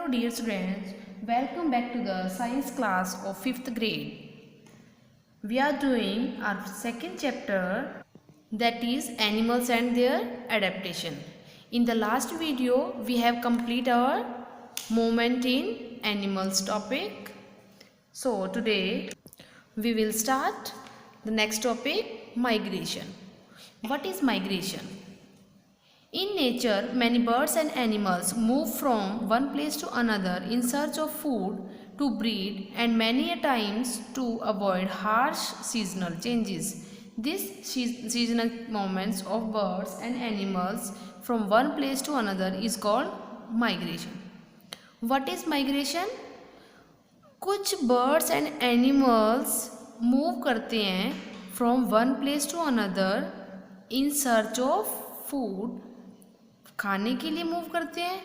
Hello dear students, welcome back to the science class of 5th grade. We are doing our second chapter, that is animals and their adaptation. In the last video we have completed our movement in animals topic. So today we will start the next topic, migration. What is migration? In nature, many birds and animals move from one place to another in search of food, to breed, and many a times to avoid harsh seasonal changes. These seasonal movements of birds and animals from one place to another is called migration. What is migration? कुछ birds and animals move करते हैं from one place to another in search of food, खाने के लिए move करते हैं,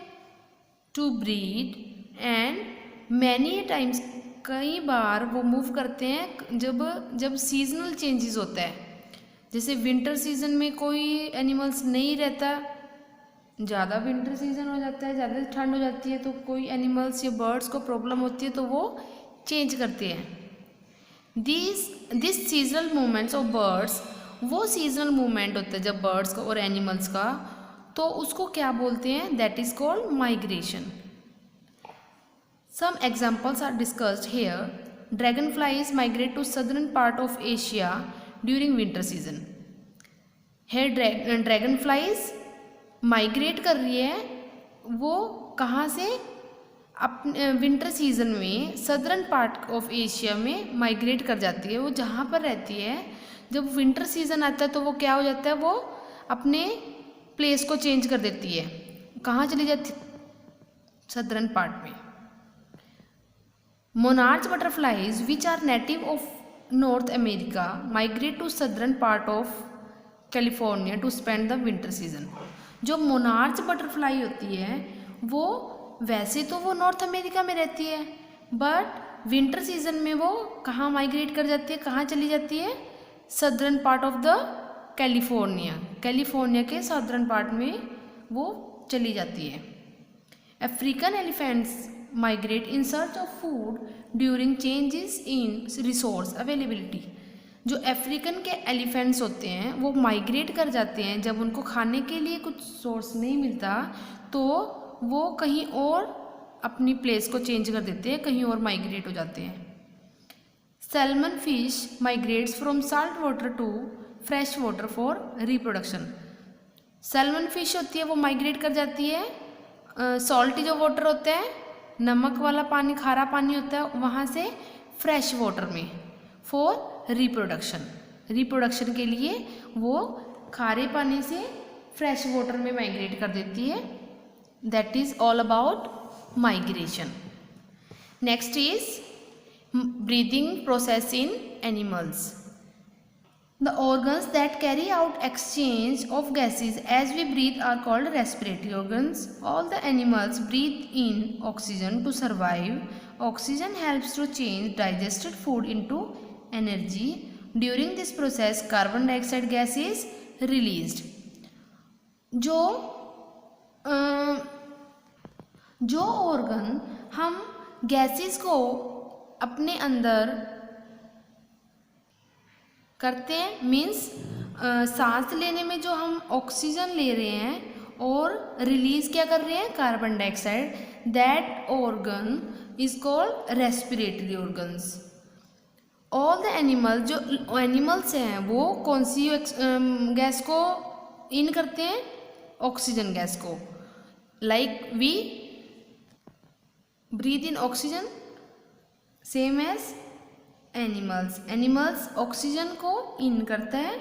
to breed and many times, कई बार वो मूव करते हैं जब सीजनल चेंजेस होता है. जैसे विंटर सीजन में कोई एनिमल्स नहीं रहता, ज़्यादा विंटर सीजन हो जाता है, ज़्यादा ठंड हो जाती है, तो कोई एनिमल्स या बर्ड्स को प्रॉब्लम होती है तो वो चेंज करते हैं. This seasonal movements of birds, वो सीजनल मूवमेंट होता है जब बर्ड्स का और एनिमल्स का, तो उसको क्या बोलते हैं? That is called migration. Some examples are discussed here. Dragonflies migrate to southern part of Asia during winter season. Here dragonflies migrate कर रही है, वो कहाँ से? अपने विंटर सीजन में सदर्न पार्ट ऑफ एशिया में माइग्रेट कर जाती है. वो जहाँ पर रहती है, जब विंटर सीजन आता है तो वो क्या हो जाता है, वो अपने प्लेस को चेंज कर देती है. कहाँ चली जाती? सदर्न पार्ट में. Monarch butterflies which are native of North America migrate to southern part of California to spend the winter season. जो मोनार्च बटरफ्लाई होती है वो वैसे तो वो नॉर्थ अमेरिका में रहती है, बट विंटर सीजन में वो कहाँ माइग्रेट कर जाती है, कहाँ चली जाती है? Southern part of the California के सदर्न पार्ट में वो चली जाती है. African elephants migrate in search of food during changes in resource availability. जो अफ्रीकन के एलिफेंट्स होते हैं वो माइग्रेट कर जाते हैं जब उनको खाने के लिए कुछ सोर्स नहीं मिलता, तो वो कहीं और अपनी प्लेस को चेंज कर देते हैं, कहीं और माइग्रेट हो जाते हैं. Salmon fish migrates from salt water to fresh water for reproduction. Salmon fish होती है वो माइग्रेट कर जाती है सॉल्टी जो वाटर होता है, नमक वाला पानी, खारा पानी होता है, वहाँ से फ्रेश वाटर में फॉर रिप्रोडक्शन के लिए वो खारे पानी से फ्रेश वाटर में माइग्रेट कर देती है. That is all about migration. Next is breathing process in animals. The organs that carry out exchange of gases as we breathe are called respiratory organs. All the animals breathe in oxygen to survive. Oxygen helps to change digested food into energy. During this process, carbon dioxide gas is released. जो organ हम gases को अपने अंदर करते हैं, means सांस लेने में जो हम ऑक्सीजन ले रहे हैं और रिलीज क्या कर रहे हैं? Carbon dioxide. That organ is called respiratory organs. All the animal, जो एनिमल्स हैं वो कौन सी गैस को इन करते हैं? ऑक्सीजन गैस को. Like we breathe in oxygen, same as animals oxygen को इन करता है.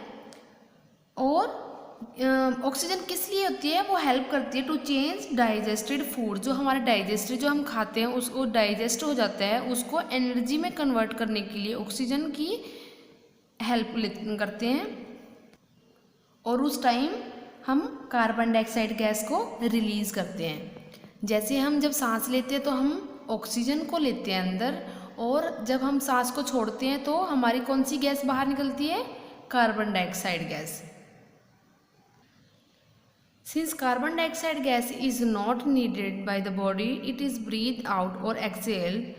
और ऑक्सीजन किस लिए होती है? वो हेल्प करती है टू चेंज डाइजेस्टेड फूड. जो हमारा डाइजेस्टेड जो हम खाते हैं उसको डाइजेस्ट हो जाता है, उसको एनर्जी में कन्वर्ट करने के लिए ऑक्सीजन की हेल्प करते हैं, और उस टाइम हम कार्बन डाइऑक्साइड गैस को रिलीज़ करते हैं. जैसे हम जब सांस लेते हैं तो हम ऑक्सीजन को लेते हैं अंदर, और जब हम सांस को छोड़ते हैं तो हमारी कौन सी गैस बाहर निकलती है? Carbon dioxide gas. Since carbon dioxide gas is not needed by the body, it is breathed out or exhaled.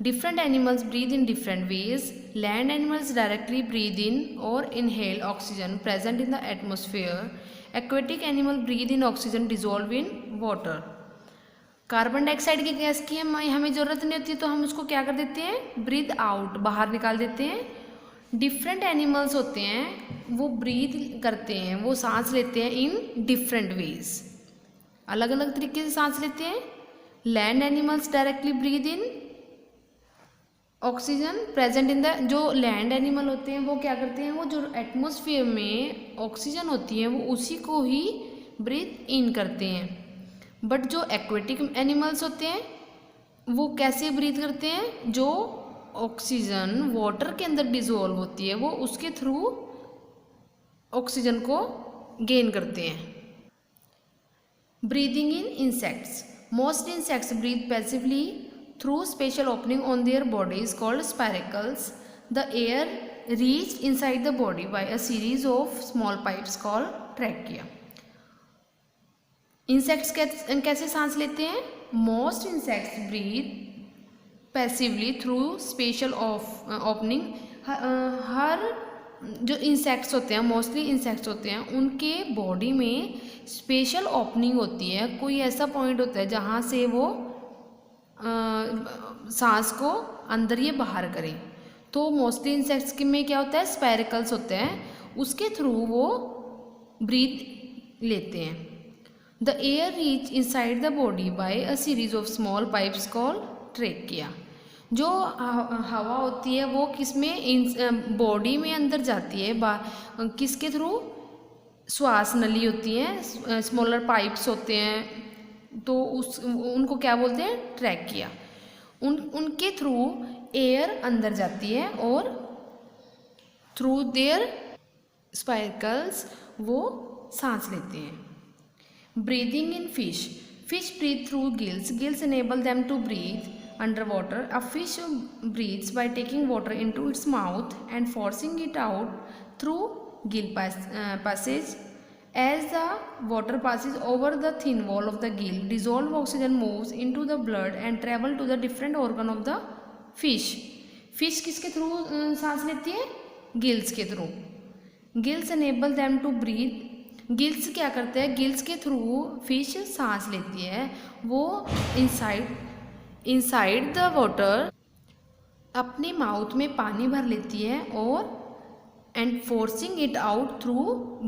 Different animals breathe in different ways. Land animals directly breathe in or inhale oxygen present in the atmosphere. Aquatic animals breathe in oxygen dissolved in water. Carbon dioxide की gas की हमें ज़रूरत नहीं होती, तो हम उसको क्या कर देते हैं, ब्रीथ आउट, बाहर निकाल देते हैं. डिफरेंट एनिमल्स होते हैं वो ब्रीथ करते हैं, वो सांस लेते हैं इन डिफरेंट वेज, अलग अलग तरीके से सांस लेते हैं. Land animals directly breathe in oxygen present in the, जो लैंड एनिमल होते हैं वो क्या करते हैं, वो जो एटमॉस्फेयर में ऑक्सीजन होती है वो उसी को ही ब्रीथ इन करते हैं. बट जो एक्वेटिक एनिमल्स होते हैं वो कैसे ब्रीथ करते हैं, जो ऑक्सीजन वाटर के अंदर डिजोल्व होती है वो उसके थ्रू ऑक्सीजन को गेन करते हैं. Breathing in insects. Most insects breathe passively through special opening on their bodies called spiracles. The air reached inside the body by a series of small pipes called trachea. Insects कैसे सांस लेते हैं, most insects breathe passively through special opening. हर जो insects होते हैं, mostly insects होते हैं, उनके बॉडी में स्पेशल ओपनिंग होती है, कोई ऐसा पॉइंट होता है जहाँ से वो सांस को अंदर ये बाहर करें. तो मोस्टली इंसेक्ट्स में क्या होता है, स्पाइरकल्स होते हैं, उसके थ्रू वो ब्रीथ लेते हैं. The air reach inside the body by a series of small pipes called trachea. जो हवा होती है वो किस में, बॉडी में अंदर जाती है, किसके थ्रू, श्वास नली होती है, स्मॉलर पाइप्स होते हैं, तो उनको क्या बोलते हैं, ट्रैकिया. उनके थ्रू एयर अंदर जाती है और थ्रू देयर स्पाइरकल्स वो सांस लेते हैं. Breathing in fish. Fish breathe through gills. Gills enable them to breathe under water. A fish breathes by taking water into its mouth and forcing it out through gill passage. As the water passes over the thin wall of the gill, dissolved oxygen moves into the blood and travel to the different organ of the fish. Fish किसके through सांस लेती है, gills के through. Gills enable them to breathe. Gills क्या करते हैं, gills के through fish सांस लेती है, वो इनसाइड द वाटर अपने माउथ में पानी भर लेती है और and forcing it out through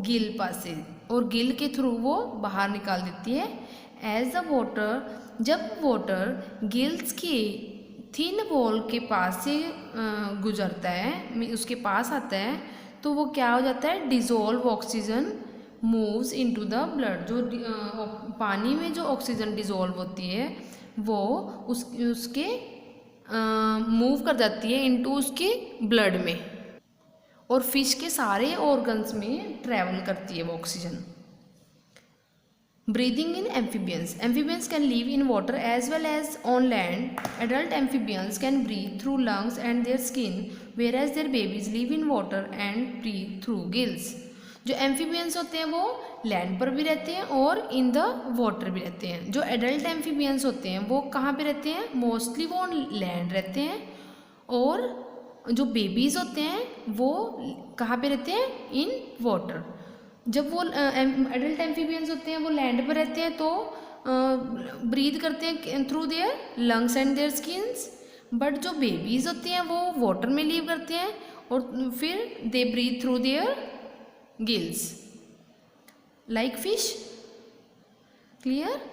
gill passage, और गिल के थ्रू वो बाहर निकाल देती है. एज द वाटर, जब वाटर गिल्स की थिन वॉल के पास से गुजरता है, उसके पास आता है, तो वो क्या हो जाता है, dissolve oxygen moves into the blood. जो पानी में जो ऑक्सीजन डिजोल्व होती है वो उसके मूव कर जाती है इनटू उसके ब्लड में, और फिश के सारे ऑर्गन्स में ट्रैवल करती है वो oxygen. Breathing in amphibians. Amphibians can live in water as well as on land. Adult amphibians can breathe through lungs and their skin, whereas their babies live in water and breathe through gills. जो amphibians होते हैं वो land पर भी रहते हैं और इन the water भी रहते हैं. जो एडल्ट एम्फीबियंस होते हैं वो कहाँ पे रहते हैं, मोस्टली वो लैंड रहते हैं, और जो बेबीज़ होते हैं वो कहाँ पे रहते हैं, इन वाटर. जब वो एडल्ट एम्फीबियंस होते हैं वो लैंड पर रहते हैं तो ब्रीथ करते हैं through their lungs and their skins. But जो बेबीज़ होते हैं वो वाटर में लिव करते हैं और फिर they breathe through their gills like fish. Clear.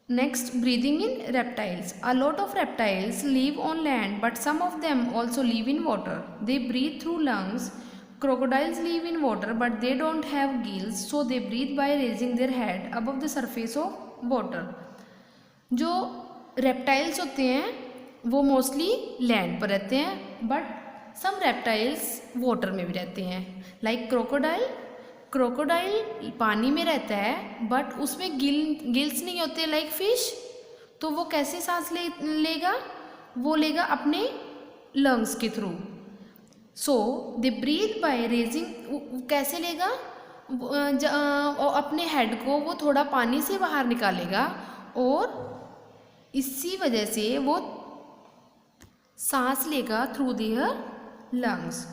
Next, breathing in reptiles. A lot of reptiles live on land, but some of them also live in water. They breathe through lungs. Crocodiles live in water, but they don't have gills, so they breathe by raising their head above the surface of water. जो reptiles होते हैं वो mostly land पर रहते हैं, but some reptiles water में भी रहते हैं. Like crocodile. क्रोकोडाइल पानी में रहता है बट उसमें गिल्स नहीं होते लाइक फिश, तो वो कैसे सांस लेगा, वो लेगा अपने लंग्स के थ्रू. So they breathe by raising. कैसे लेगा, अपने हेड को वो थोड़ा पानी से बाहर निकालेगा और इसी वजह से वो सांस लेगा through their lungs.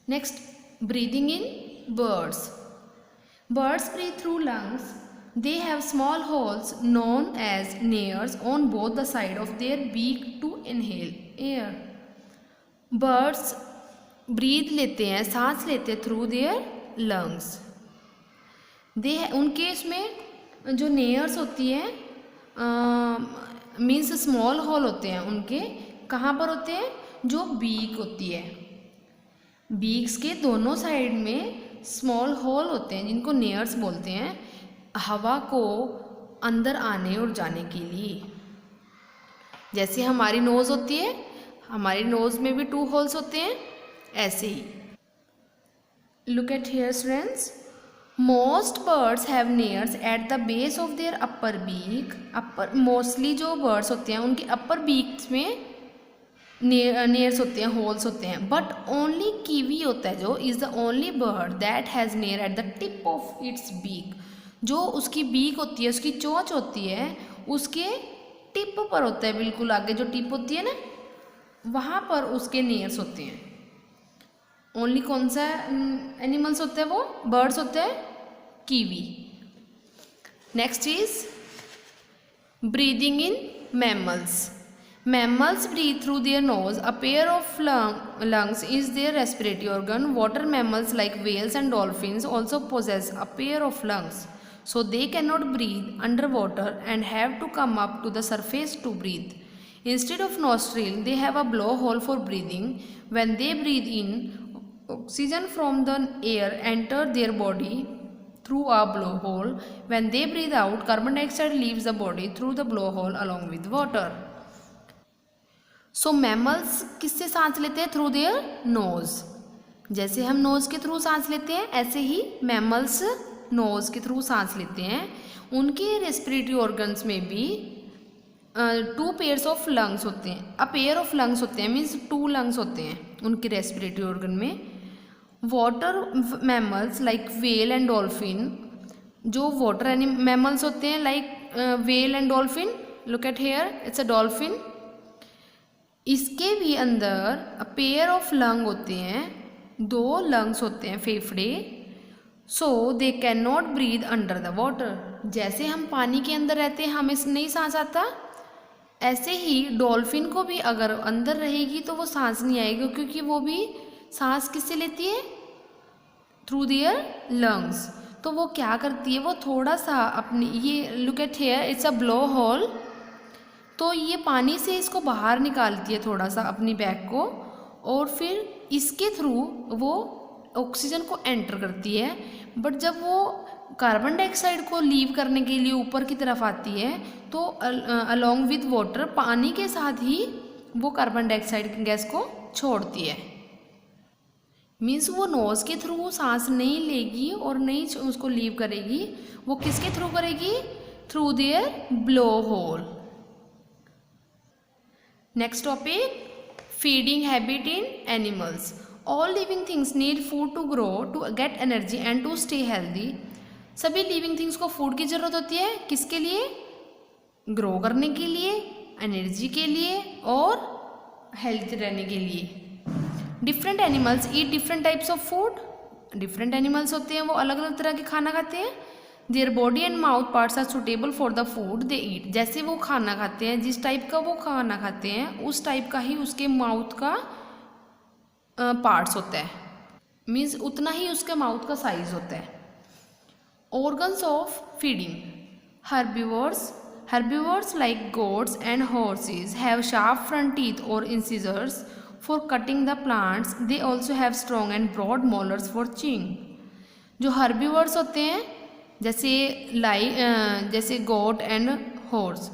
Next, breathing in birds. Birds breathe through lungs. They have small holes known as nares on both the side of their beak to inhale air. Birds breathe लेते हैं, सांस लेते हैं through their lungs. उनके इसमें जो nares होती हैं मीन्स स्मॉल होल होते हैं उनके, कहाँ पर होते हैं? जो बीक होती है, बीक्स के दोनों साइड में स्मॉल होल होते हैं जिनको नेयर्स बोलते हैं, हवा को अंदर आने और जाने के लिए। जैसे हमारी नोज़ होती है, हमारी नोज़ में भी 2 होल्स होते हैं, ऐसे ही। Look at here students, most birds have nares at the base of their upper beak. Mostly जो बर्ड्स होते हैं उनके अपर बीक्स में नेयर्स होते हैं, होल्स होते हैं, बट ओनली कीवी होता है जो is the only bird that has nare at the tip of its beak. जो उसकी बीक होती है, उसकी चोंच होती है, उसके टिप पर होता है, बिल्कुल आगे जो टिप होती है ना, वहाँ पर उसके नेयर्स होते हैं। ओनली कौन सा एनिमल्स होते हैं? वो बर्ड्स होते हैं, kiwi. Next is breathing in mammals. Mammals breathe through their nose. A pair of lungs is their respiratory organ. Water mammals like whales and dolphins also possess a pair of lungs. So they cannot breathe underwater and have to come up to the surface to breathe. Instead of nostril, they have a blowhole for breathing. When they breathe in, oxygen from the air enter their body through a blowhole. When they breathe out, carbon dioxide leaves the body through the blowhole along with water. So mammals किससे सांस लेते हैं? Through their nose. जैसे हम nose के through सांस लेते हैं, ऐसे ही मैमल्स नोज़ के थ्रू सांस लेते हैं। उनके रेस्पिरेटरी ऑर्गन्स में भी 2 पेयर्स ऑफ लंग्स होते हैं। अ पेयर ऑफ लंग्स होते हैं मीन्स 2 लंग्स होते हैं उनके रेस्पिरेटरी ऑर्गन में। Water mammals like whale and dolphin, जो वाटर मैमल्स होते हैं like whale and dolphin, look at here, it's a dolphin. इसके भी अंदर पेयर ऑफ लंग होते हैं, 2 लंग्स होते हैं, फेफड़े। So they can not breathe under the water. जैसे हम पानी के अंदर रहते हैं, हमें नहीं सांस आता, ऐसे ही डॉल्फिन को भी अगर अंदर रहेगी तो वो सांस नहीं आएगी, क्योंकि वो भी सांस किससे लेती है? Through their lungs. तो वो क्या करती है? वो थोड़ा सा अपनी, ये look at here, it's a blowhole. तो ये पानी से इसको बाहर निकालती है थोड़ा सा अपनी बैग को, और फिर इसके थ्रू वो ऑक्सीजन को एंटर करती है। बट जब वो कार्बन डाइऑक्साइड को लीव करने के लिए ऊपर की तरफ आती है, तो अलोंग विद वाटर, पानी के साथ ही वो कार्बन डाइऑक्साइड गैस को छोड़ती है। मीन्स वो नोज़ के थ्रू सांस नहीं लेगी और नहीं उसको लीव करेगी, वो किसके थ्रू करेगी? Through their blowhole. Next topic, feeding habit in animals. All living things need food to grow, to get energy and to stay healthy. सभी लिविंग थिंग्स को फूड की ज़रूरत होती है, किसके लिए? ग्रो करने के लिए, एनर्जी के लिए और हेल्थी रहने के लिए। Different animals eat different types of food. Different animals होते हैं, वो अलग अलग तरह के खाना खाते हैं। Their body and mouth parts are suitable for the food they eat. जैसे वो खाना खाते हैं, जिस टाइप का वो खाना खाते हैं, उस टाइप का ही उसके माउथ का पार्ट्स होता है, मीन्स उतना ही उसके माउथ का साइज होता है। Organs of feeding. Herbivores like goats and horses have sharp front teeth or incisors for cutting the plants. They also have strong and broad molars for chewing. जो herbivores होते हैं, जैसे goat and horse,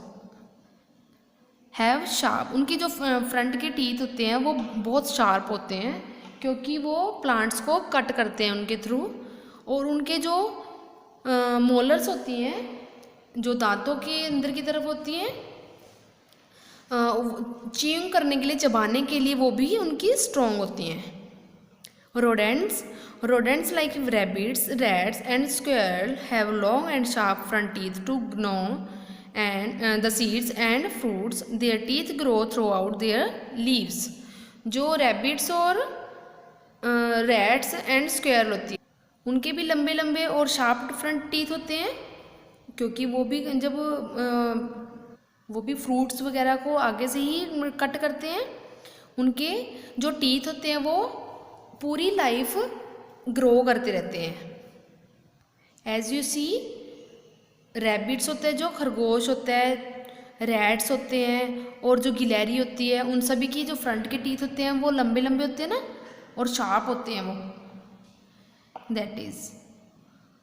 have sharp, उनकी जो front के teeth होते हैं वो बहुत शार्प होते हैं, क्योंकि वो प्लांट्स को कट करते हैं उनके थ्रू। और उनके जो मोलर्स होती हैं, जो दांतों के अंदर की तरफ होती हैं, च्यूइंग करने के लिए, चबाने के लिए, वो भी उनकी स्ट्रॉन्ग होती हैं। Rodents. Rodents like rabbits, rats, and squirrels have long and sharp front teeth to gnaw and the seeds and fruits. Their teeth grow throughout their leaves. जो rabbits और rats and squirrel होती है, उनके भी लंबे लंबे और शार्प फ्रंट टीथ होते हैं, क्योंकि वो भी जब वो भी फ्रूट्स वगैरह को आगे से ही कट करते हैं. उनके जो टीथ होते हैं वो पूरी लाइफ ग्रो करते रहते हैं. एज यू सी, रैबिट्स होते हैं जो खरगोश होता है, रैट्स होते हैं और जो गिलहरी होती है, उन सभी की जो फ्रंट के टीथ होते हैं वो लंबे लंबे होते हैं ना और शार्प होते हैं वो. That is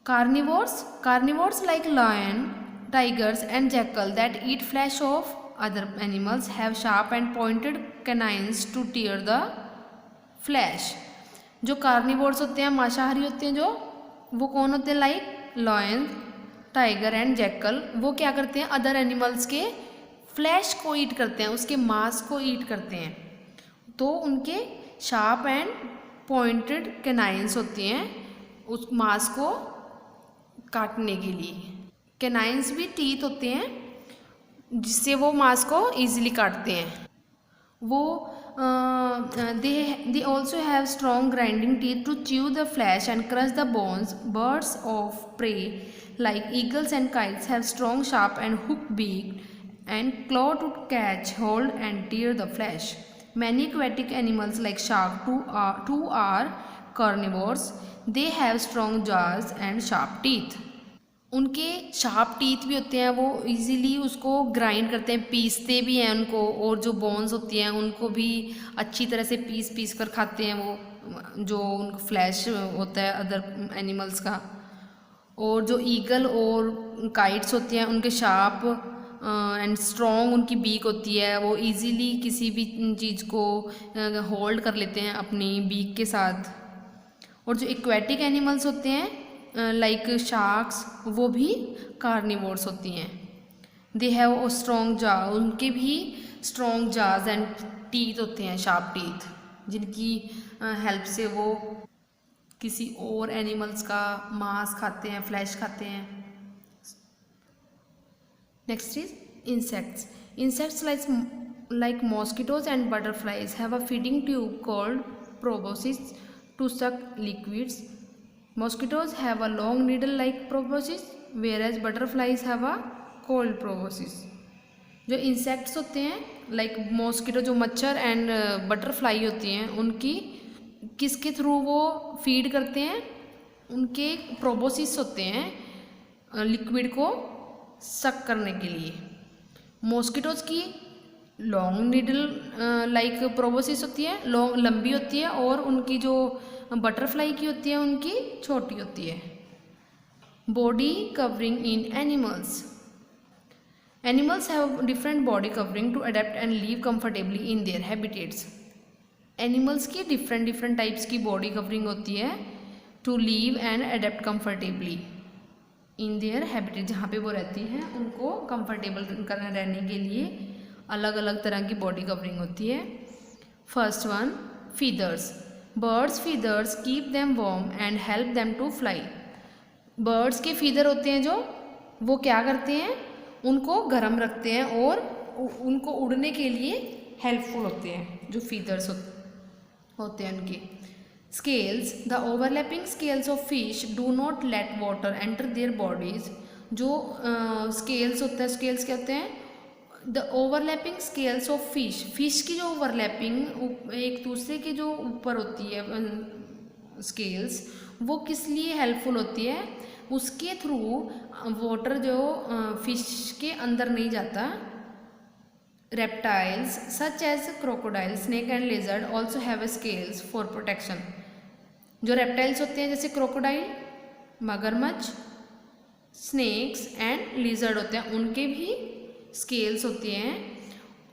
carnivores. Carnivores like lion, tigers and jackal that eat flesh of other animals have sharp and pointed canines to tear the flesh. जो कार्निवोर्स होते हैं, मांसाहारी होते हैं जो, वो कौन होते हैं? Like lion, tiger and jackal. वो क्या करते हैं? अदर एनिमल्स के फ्लैश को ईट करते हैं, उसके मांस को ईट करते हैं. तो उनके शार्प एंड पॉइंटेड कैनाइंस होती हैं उस मांस को काटने के लिए. कैनाइंस भी टीथ होते हैं जिससे वो मांस को ईजिली काटते हैं. वो they also have strong grinding teeth to chew the flesh and crush the bones. Birds of prey like eagles and kites have strong, sharp and hooked beak and claw to catch, hold and tear the flesh. Many aquatic animals like shark too are carnivores. They have strong jaws and sharp teeth. उनके sharp teeth भी होते हैं, वो easily उसको grind करते हैं, पीसते भी हैं उनको, और जो बोन्स होती हैं उनको भी अच्छी तरह से पीस कर खाते हैं वो जो उनका फ्लैश होता है अदर एनिमल्स का. और जो ईगल और काइट्स होती हैं उनके शार्प एंड स्ट्रॉन्ग उनकी बीक होती है, वो इजीली किसी भी चीज़ को होल्ड कर लेते हैं अपनी बीक के साथ. और जो एक्वेटिक एनिमल्स होते हैं लाइक शार्क्स, वो भी कार्निवोर्स होती हैं. दे हैव अ स्ट्रॉन्ग जा, उनके भी स्ट्रॉन्ग जाज एंड टीथ होते हैं, शार्प टीथ, जिनकी हेल्प से वो किसी और एनिमल्स का मांस खाते हैं, फ्लैश खाते हैं. Next is insects. Insects like mosquitoes and butterflies have a feeding tube called proboscis to suck liquids. Mosquitoes have a long needle like proboscis, whereas butterflies have a cold proboscis. जो insects होते हैं like mosquito, जो मच्छर and butterfly होती हैं, उनकी किसके through वो फीड करते हैं? उनके प्रोबोसिस होते हैं लिक्विड को सक करने के लिए. मॉस्किटोज की लॉन्ग निडल लाइक प्रोबोसिस होती है, लंबी होती है, और उनकी जो बटरफ्लाई की होती है उनकी छोटी होती है. Body covering in animals. Animals have different body covering to adapt and live comfortably in their habitats. Animals की डिफरेंट टाइप्स की बॉडी कवरिंग होती है to live and adapt comfortably in their habitat. जहाँ पे वो रहती हैं उनको कंफर्टेबल रहने के लिए अलग अलग तरह की बॉडी कवरिंग होती है. First one, feathers. Birds feathers keep them warm and help them to fly. Birds के फीदर होते हैं जो, वो क्या करते हैं? उनको गर्म रखते हैं और उनको उड़ने के लिए हेल्पफुल होते हैं, जो फीदर्स होते हैं उनके. Scales. The overlapping scales of fish do not let water enter their bodies. जो स्केल्स होते हैं, स्केल्स क्या होते हैं? The overlapping scales of fish. Fish की जो ओवरलैपिंग एक दूसरे के जो ऊपर होती है स्केल्स, वो किस लिए हेल्पफुल होती है? उसके थ्रू वाटर जो फिश के अंदर नहीं जाता. Reptiles such as crocodile, snake and lizard also have scales for protection. जो रेप्टाइल्स होते हैं जैसे क्रोकोडाइल, मगरमच्छ, स्नेक्स एंड लिजर्ड होते हैं, उनके भी स्केल्स होती हैं,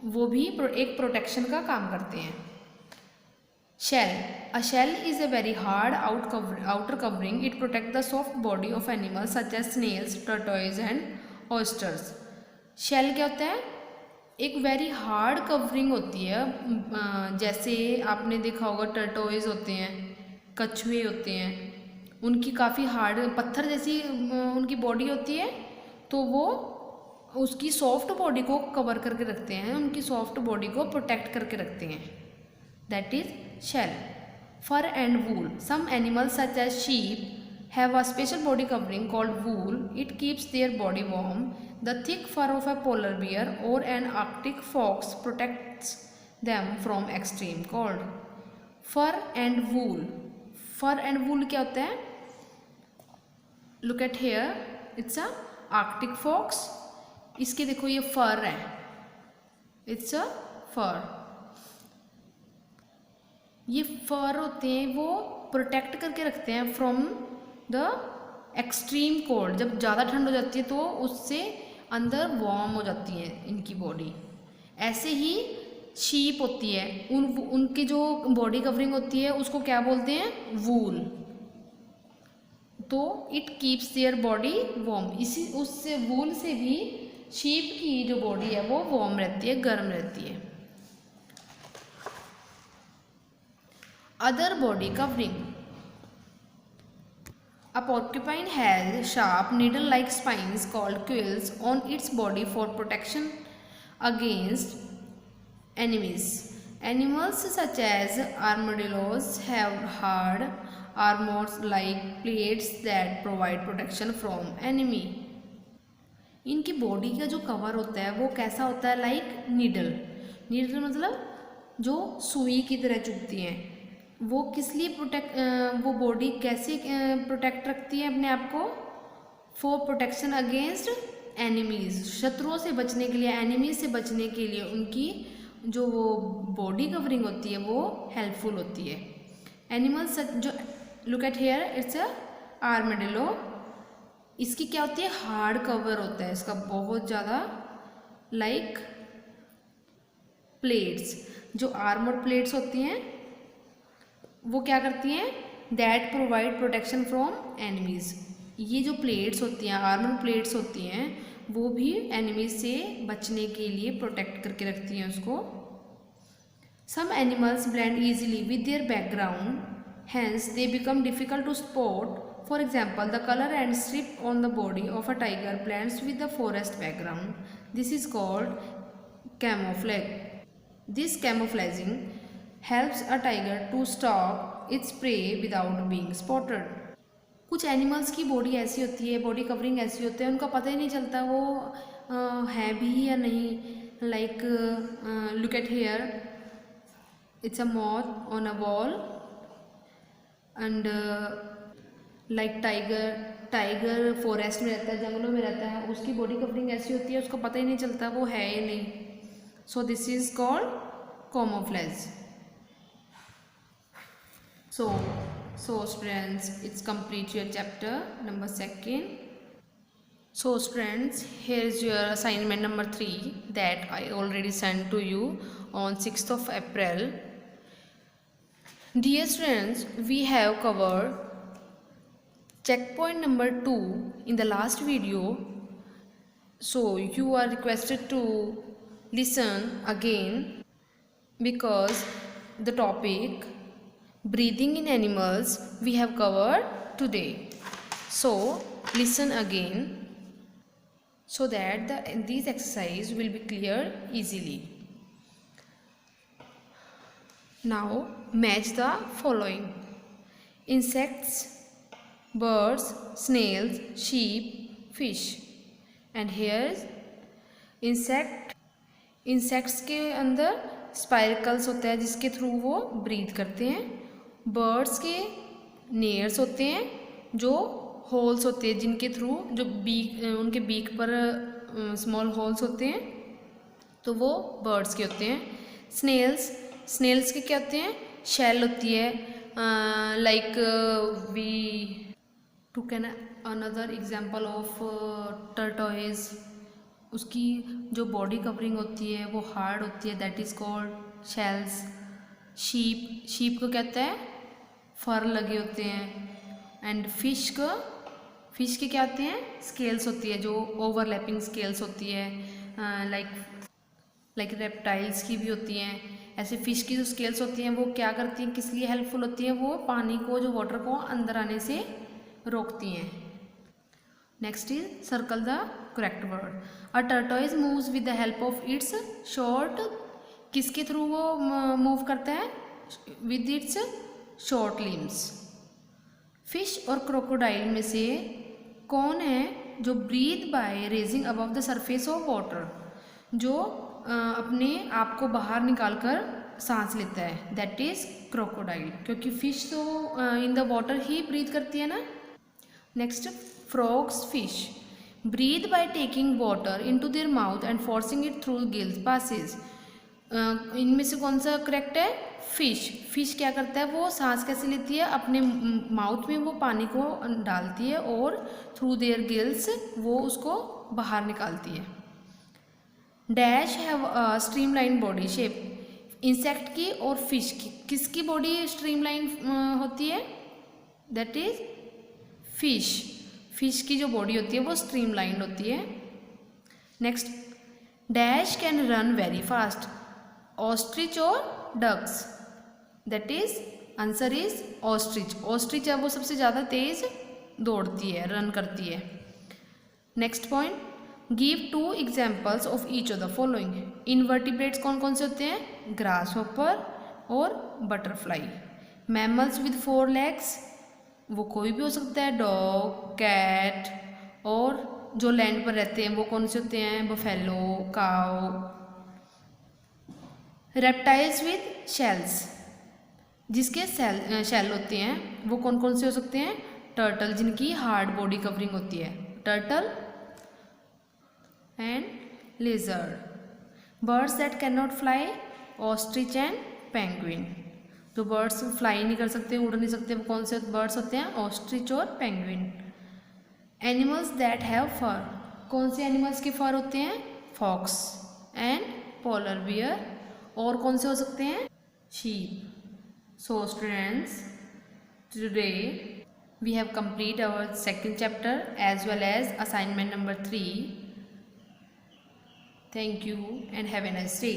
वो भी एक प्रोटेक्शन का काम करते हैं. Shell. A shell is a very hard outer covering. It protect the soft body of animals such as snails, tortoise and oysters. Shell क्या होता है? एक वेरी हार्ड कवरिंग होती है. जैसे आपने देखा होगा टर्टोइज होते हैं, कछुए होते हैं, उनकी काफ़ी हार्ड पत्थर जैसी उनकी बॉडी होती है, तो वो उसकी सॉफ्ट बॉडी को कवर करके रखते हैं, उनकी सॉफ्ट बॉडी को प्रोटेक्ट करके रखते हैं, that is shell. Fur and wool. Some animals such as sheep have a special body covering called wool. It keeps their body warm. The thick fur of a polar bear or an Arctic fox protects them from extreme cold. Fur and wool. Fur and wool क्या होता है? Look at here. It's a Arctic fox. इसके देखो ये fur है. It's a fur. ये फर होते हैं, वो प्रोटेक्ट करके रखते हैं फ्रॉम द एक्सट्रीम कोल्ड. जब ज़्यादा ठंड हो जाती है तो उससे अंदर वार्म हो जाती है इनकी बॉडी. ऐसे ही शीप होती है, उनकी जो बॉडी कवरिंग होती है उसको क्या बोलते हैं? वूल. तो it keeps their body warm. इसी उससे वूल से भी शीप की जो बॉडी है वो वार्म रहती है, गर्म रहती है. Other body covering. A porcupine has sharp needle-like spines called quills on its body for protection against enemies. Animals such as armadillos have hard armor-like plates that provide protection from enemy. इनकी body का जो cover होता है वो कैसा होता है? Like needle. Needle मतलब जो सुई की तरह चुभती हैं. वो किस लिए वो बॉडी कैसे प्रोटेक्ट रखती है अपने आप को? For protection against enemies. शत्रुओं से बचने के लिए, एनिमीज से बचने के लिए उनकी जो वो बॉडी कवरिंग होती है वो हेल्पफुल होती है. एनिमल्स जो look at here, it's a armadillo. इसकी क्या होती है? हार्ड कवर होता है इसका बहुत ज़्यादा, लाइक प्लेट्स. जो आर्मर प्लेट्स होती हैं वो क्या करती हैं? That provide protection from enemies. ये जो प्लेट्स होती हैं, आर्मर प्लेट्स होती हैं, वो भी एनिमीज से बचने के लिए प्रोटेक्ट करके रखती हैं उसको. Some animals blend easily with their background, hence they become difficult to spot. For example, the colour and stripe on the body of a tiger blends with the forest background. This is called camouflage. This camouflaging helps a tiger to stalk its prey without being spotted. कुछ animals की body ऐसी होती है, body covering ऐसी होती है, उनका पता ही नहीं चलता वो है भी या नहीं. Like look at here, it's a moth on a wall. And like tiger forest में रहता है, जंगलों में रहता है, उसकी बॉडी कवरिंग ऐसी होती है उसको पता ही नहीं चलता वो है या नहीं. So this is called camouflage. So students, it's complete your chapter number 2. So students, here is your assignment number 3 that I already sent to you on 6th of April. Dear students, we have covered checkpoint number 2 in the last video. So you are requested to listen again because the topic breathing in animals we have covered today. So listen again so that these exercise will be clear easily. Now match the following: insects, birds, snails, sheep, fish. And here insects के अंदर स्पाइरकल्स होता है जिसके through वो breathe करते हैं. Birds के नेयर्स होते हैं जो होल्स होते हैं जिनके थ्रू जो उनके बीक पर स्मॉल होल्स होते हैं, तो वो बर्ड्स के होते हैं. स्नेल्स के क्या होते हैं? शेल होती है. Like we too can another example of tortoise. उसकी जो बॉडी कवरिंग होती है वो हार्ड होती है, that is called shells. Sheep को कहते हैं फर लगे होते हैं. एंड फिश के क्या होते हैं? स्केल्स होती है, जो ओवरलैपिंग स्केल्स होती है. लाइक लाइक रेप्टाइल्स की भी होती हैं। ऐसे फिश की जो स्केल्स होती हैं वो क्या करती हैं, किस लिए हेल्पफुल होती हैं, वो पानी को, जो वाटर को अंदर आने से रोकती हैं। Next is circle the correct word. A tortoise moves with the help of its short, किसके थ्रू वो मूव करता है, with its short limbs. Fish और क्रोकोडाइल में से कौन है जो breathe by raising above the surface of water, जो अपने आप को बाहर निकाल कर सांस लेता है, दैट इज क्रोकोडाइल, क्योंकि फिश तो इन द वाटर ही ब्रीथ करती है ना। Next, frogs fish breathe by taking water into their mouth and forcing it through gills passes। इनमें से कौन सा करेक्ट है, फिश क्या करता है, वो सांस कैसे लेती है, अपने माउथ में वो पानी को डालती है और थ्रू देयर गिल्स वो उसको बाहर निकालती है। Dash have streamline body shape, insect की और फिश की, किसकी बॉडी स्ट्रीमलाइन होती है, दैट इज फिश की जो बॉडी होती है वो स्ट्रीमलाइंड होती है। Next, dash can run very fast, ostrich और ducks, that is answer is ostrich. Ostrich है वो सबसे ज़्यादा तेज दौड़ती है, रन करती है। Next point, give 2 examples of each of the following. Invertebrates कौन कौन से होते हैं, ग्रास हॉपर और बटरफ्लाई। मैमल्स विद 4 legs, वो कोई भी हो सकता है, डॉग, कैट, और जो लैंड पर रहते हैं वो कौन से होते हैं, buffalo, cow. Reptiles with shells, जिसके शेल होते हैं वो कौन कौन से हो सकते हैं, टर्टल, जिनकी हार्ड बॉडी कवरिंग होती है, turtle and lizard. Birds that can not fly, ostrich and penguin. जो बर्ड्स फ्लाई नहीं कर सकते, उड़ नहीं सकते, वो कौन से बर्ड्स होते हैं, ऑस्ट्रिच और पेंगुइन। एनिमल्स दैट हैव फर, कौन से एनिमल्स के फर होते हैं, फॉक्स एंड पोलर बियर। और कौन से हो सकते हैं, sheep. So students, today we have complete our second chapter as well as assignment number 3। Thank you and have a nice day.